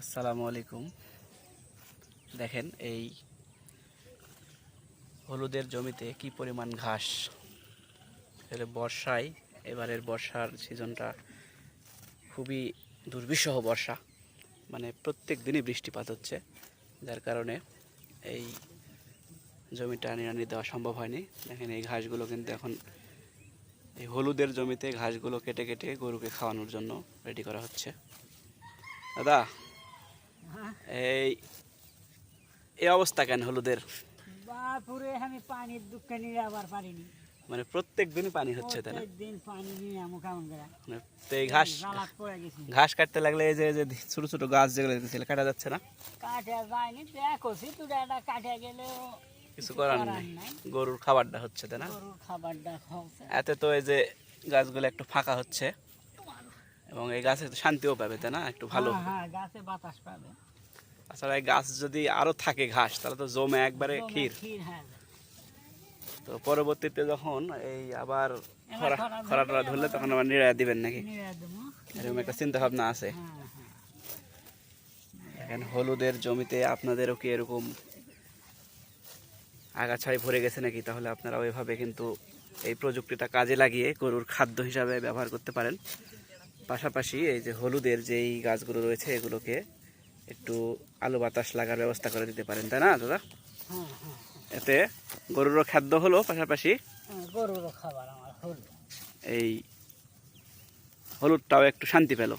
আসসালামু আলাইকুম। দেখেন এই হলুদের জমিতে কি পরিমাণ ঘাস। বর্ষায় এবারের বর্ষার সিজনটা খুবই দুর্বিষহ বর্ষা, মানে প্রত্যেক দিনই বৃষ্টিপাত হচ্ছে, যার কারণে এই জমিটা নিড়ানি দেওয়া সম্ভব হয়নি। দেখেন এই ঘাসগুলো কিন্তু এখন এই হলুদের জমিতে ঘাসগুলো কেটে কেটে গরুকে খাওয়ানোর জন্য রেডি করা হচ্ছে। দাদা, এই এই অবস্থা কেন হলুদের? বাপুরে আমি পানির দুঃখ নিয়ে আবার পারিনি, মানে প্রত্যেক দিনই পানি হচ্ছে, তাই না? দিন পানি নিয়ে আমি কেমন করে তো এই ঘাস পড়ে গেছি। ঘাস কাটতে লাগলে এই যে ছোট ছোট গাছ যেগুলো ছিল কাটা যাচ্ছে না? কাঠে যায়নি, দেখছি তুই একটা কাঠে গেলেও কিছু করার নাই, গরুর খাবারটা হচ্ছে, তাই না? গরুর খাবারটা খাওয়াচ্ছে। এতে তো এই যে গাছগুলো একটু ফাঁকা হচ্ছে এবং এই গাছে একটু শান্তিও পাবে, তাই না? একটু ভালো। হ্যাঁ, গাছে বাতাস পাবে। তাছাড়া এই গাছ যদি আরো থাকে ঘাস, তাহলে তো জমে একবারে ক্ষীর। তো পরবর্তীতে যখন এই আবার খরা ধরলে তখন আবার নিড়াইয়া দিবেন নাকি, এরকম একটা চিন্তা ভাবনা আছে? এখন হলুদের জমিতে আপনাদেরও কি এরকম আগাছায় ভরে গেছে নাকি? তাহলে আপনারা ওইভাবে কিন্তু এই প্রযুক্তিটা কাজে লাগিয়ে গরুর খাদ্য হিসাবে ব্যবহার করতে পারেন। পাশাপাশি এই যে হলুদের যেই গাছগুলো রয়েছে এগুলোকে একটু আলো বাতাস লাগার ব্যবস্থা করে দিতে পারেন, তাই না দাদা? এতে গরুরও খাদ্য হলো, পাশাপাশি গরুরও খাবার আমার হলো, এই হলুদটাও একটু শান্তি পেল।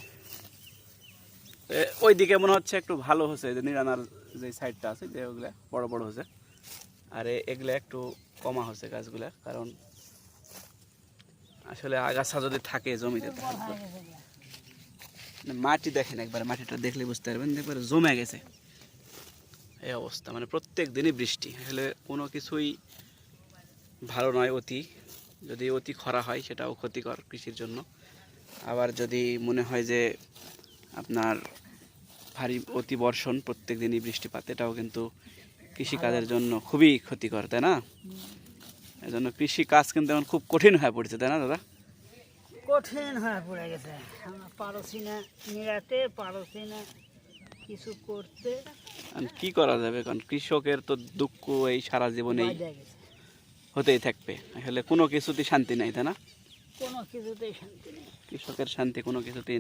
ওইদিকে মনে হচ্ছে একটু ভালো হচ্ছে, যে নিরানার যে সাইডটা আছে যে ওগুলা বড় বড় হচ্ছে, আর এগুলা একটু কমা হচ্ছে গাছগুলা, কারণ আসলে আগাছা যদি থাকে জমিতে মাটি দেখেন একবার, মাটিটা দেখলে বুঝতে পারবেন, একবারে জমে গেছে এই অবস্থা। মানে প্রত্যেক দিনই বৃষ্টি, আসলে কোনো কিছুই ভালো নয়। যদি অতি খরা হয় সেটাও ক্ষতিকর কৃষির জন্য। আবার যদি মনে হয় যে আপনার ভারী অতি বর্ষণ, প্রত্যেক দিনই বৃষ্টিপাত, এটাও কিন্তু কৃষিকাজের জন্য খুবই ক্ষতিকর, তাই না? এজন্য কৃষি কাজ কিন্তু এখন খুব কঠিন হয়ে পড়েছে, তাই না দাদা? কঠিন হয়ে পড়ে গেছে। আমরা পারছি না নিরাতে, পারছি না কিছু করতে। কি করা যাবে, কারণ কৃষকের তো দুঃখ এই সারা জীবনেই হতেই থাকবে। আসলে কোনো কিছুতেই শান্তি নাই, তাই না? কোনো কিছুতেই শান্তি নেই, কৃষকের শান্তি কোনো কিছুতেই নেই।